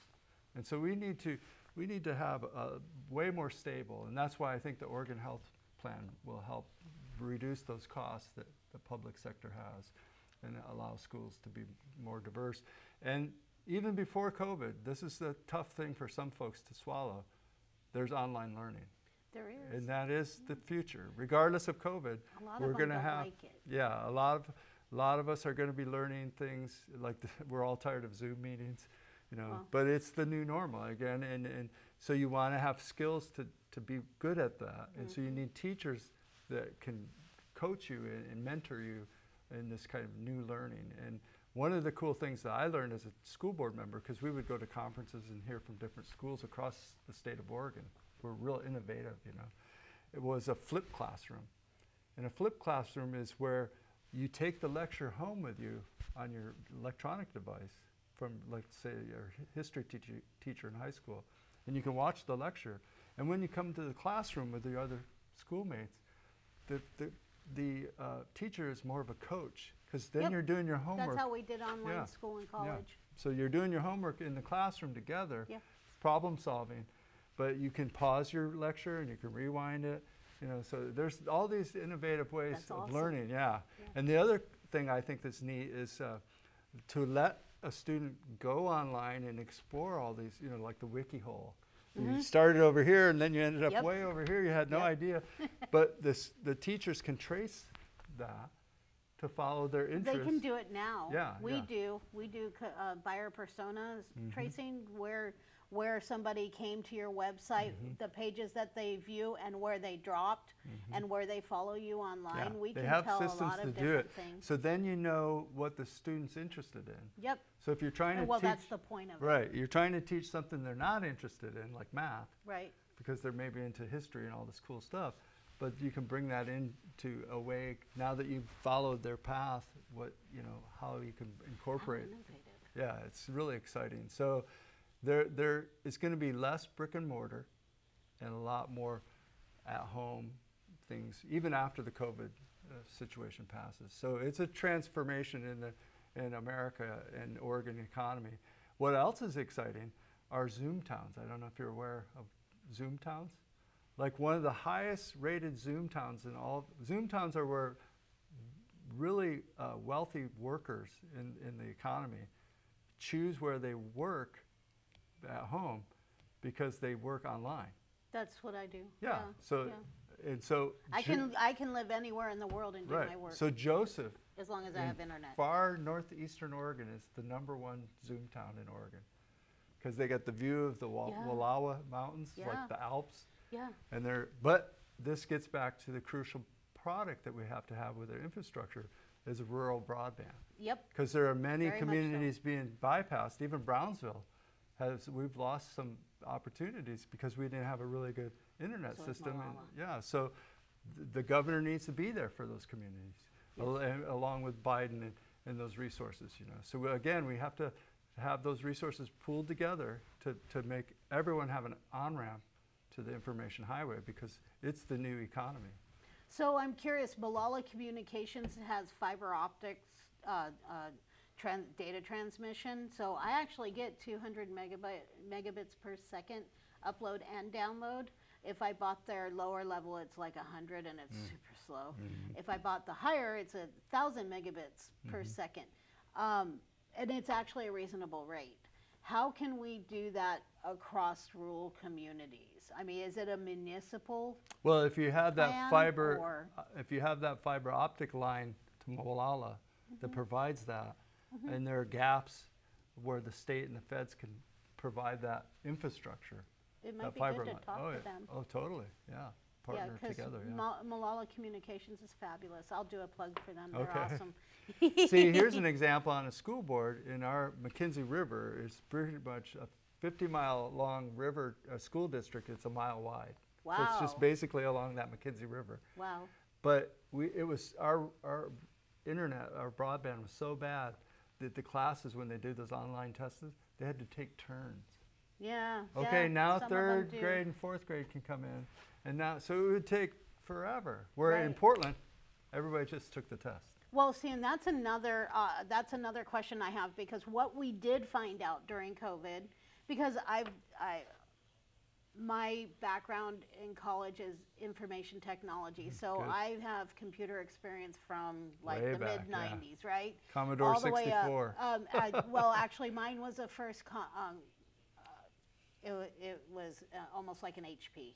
And so we need to have a way more stable, and that's why I think the Oregon Health Plan will help reduce those costs that the public sector has and allow schools to be more diverse. And even before COVID, this is the tough thing for some folks to swallow. There's online learning. There is. And that is the future. Regardless of COVID, we're going to have, like it. Yeah, a lot of us are going to be learning things like we're all tired of Zoom meetings, but it's the new normal again. And so you want to have skills to be good at that. And so you need teachers that can coach you and mentor you in this kind of new learning. And one of the cool things that I learned as a school board member, because we would go to conferences and hear from different schools across the state of Oregon. We're real innovative, It was a flipped classroom. And a flipped classroom is where you take the lecture home with you on your electronic device from, let's say, your history teacher in high school. And you can watch the lecture. And when you come to the classroom with the other schoolmates, the teacher is more of a coach, because then you're doing your homework. That's how we did online school and college. Yeah. So you're doing your homework in the classroom together, problem solving. But you can pause your lecture and you can rewind it. So there's all these innovative ways of learning. Yeah. And the other thing I think that's neat is to let a student go online and explore all these, like the wiki hole. You started over here and then you ended up way over here. You had no idea. But the teachers can trace that to follow their interests. They can do it now. Yeah, We do buyer personas tracing, where somebody came to your website, the pages that they view and where they dropped and where they follow you online. Yeah. We they can have tell systems a lot to of do different it. things. So then you know what the student's interested in. Yep. So if you're trying to well, teach, that's the point of it. Right. You're trying to teach something they're not interested in, like math. Right. Because they're maybe into history and all this cool stuff. But you can bring that into a way, now that you've followed their path, how you can incorporate. Yeah, it's really exciting. So there is going to be less brick and mortar and a lot more at home things, even after the COVID situation passes. So it's a transformation in America and Oregon economy. What else is exciting are Zoom towns. I don't know if you're aware of Zoom towns. Like one of the highest rated Zoom towns in all. Zoom towns are where really wealthy workers in the economy choose where they work at home because they work online. That's what I do. Yeah. And so I can live anywhere in the world and do my work. So Joseph, as long as I have internet. Far northeastern Oregon is the #1 Zoom town in Oregon. because they get the view of the Wallowa Mountains, Yeah. like the Alps. Yeah. And but this gets back to the crucial product that we have to have with our infrastructure is rural broadband. Yep. Because there are many Very much so. communities being bypassed. Even Brownsville we've lost some opportunities because we didn't have a really good internet So it's system. And, Malala. so the governor needs to be there for those communities, along with Biden and those resources. So again, we have to have those resources pooled together to make everyone have an on-ramp to the information highway, because it's the new economy. So I'm curious, Malala Communications has fiber optics data transmission. So I actually get 200 megabits per second upload and download. If I bought their lower level, it's like 100 and it's super slow. If I bought the higher, it's 1,000 megabits per second. And it's actually a reasonable rate. How can we do that across rural communities? I mean, is it a municipal? Well, if you have that plan, fiber, or- if you have that fiber optic line to Molalla that provides that, and there are gaps where the state and the feds can provide that infrastructure. It might that be fiber good to line. talk Oh, to yeah. them. Oh, totally. Yeah. Partner together. Yeah. Malala Communications is fabulous. I'll do a plug for them. They're Okay. awesome. See, here's an example on a school board in our McKenzie River. It's pretty much a 50-mile long river, school district. It's a mile wide. Wow. So it's just basically along that McKenzie River. Wow. But it was our internet, our broadband was so bad that the classes, when they did those online tests, they had to take turns. Yeah. Okay, yeah, now some of them third do. grade and fourth grade can come in, and now so it would take forever. Where in Right. Portland, everybody just took the test. Well, see, and that's another question I have, because what we did find out during COVID, because my background in college is information technology, so Good. I have computer experience from like Way the back, mid '90s, right? Commodore All the way up. 64. Well, actually, mine was a first. It was almost like an HP,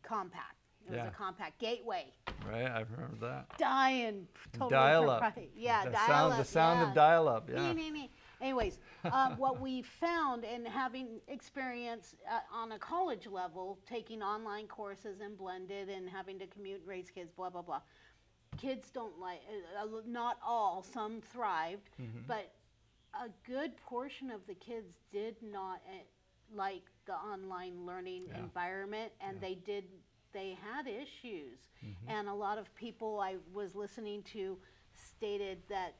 compact. It was Yeah. a compact gateway. Right, I remember that. Dying, totally Dial-up. Yeah, The dial-up. sound yeah. of dial-up, yeah. Nee. Anyways, what we found in having experience on a college level, taking online courses and blended and having to commute, raise kids, blah, blah, blah. Kids don't like, not all, some thrived, but a good portion of the kids did not like the online learning environment, and they had issues. And a lot of people I was listening to stated that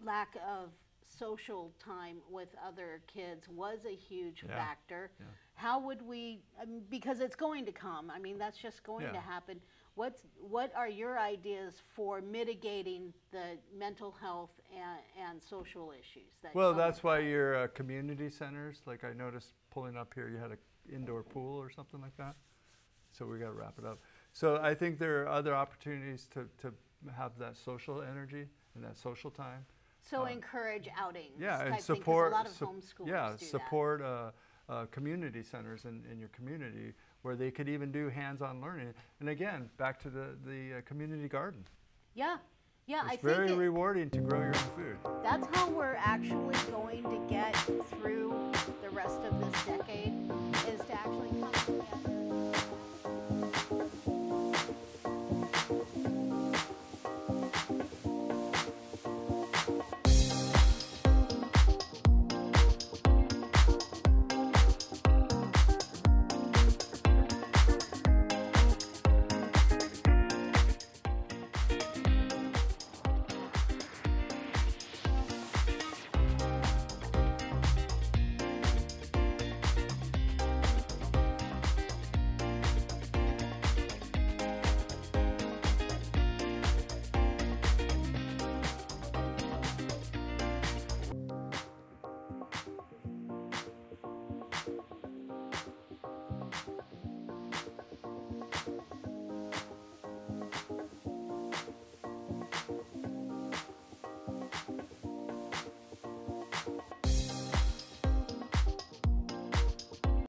lack of social time with other kids was a huge factor. Yeah. How would we, because it's going to come, I mean, that's just going to happen. What are your ideas for mitigating the mental health and social issues? Well, that's why your community centers, like I noticed pulling up here, you had an indoor pool or something like that. So we got to wrap it up. So I think there are other opportunities to have that social energy and that social time. So encourage outings. Yeah, type and thing, 'cause support. a lot of homeschoolers Yeah, do support community centers in your community where they could even do hands-on learning. And again, back to the community garden. that. Yeah, I It's think very rewarding to grow your own food. that's how we're actually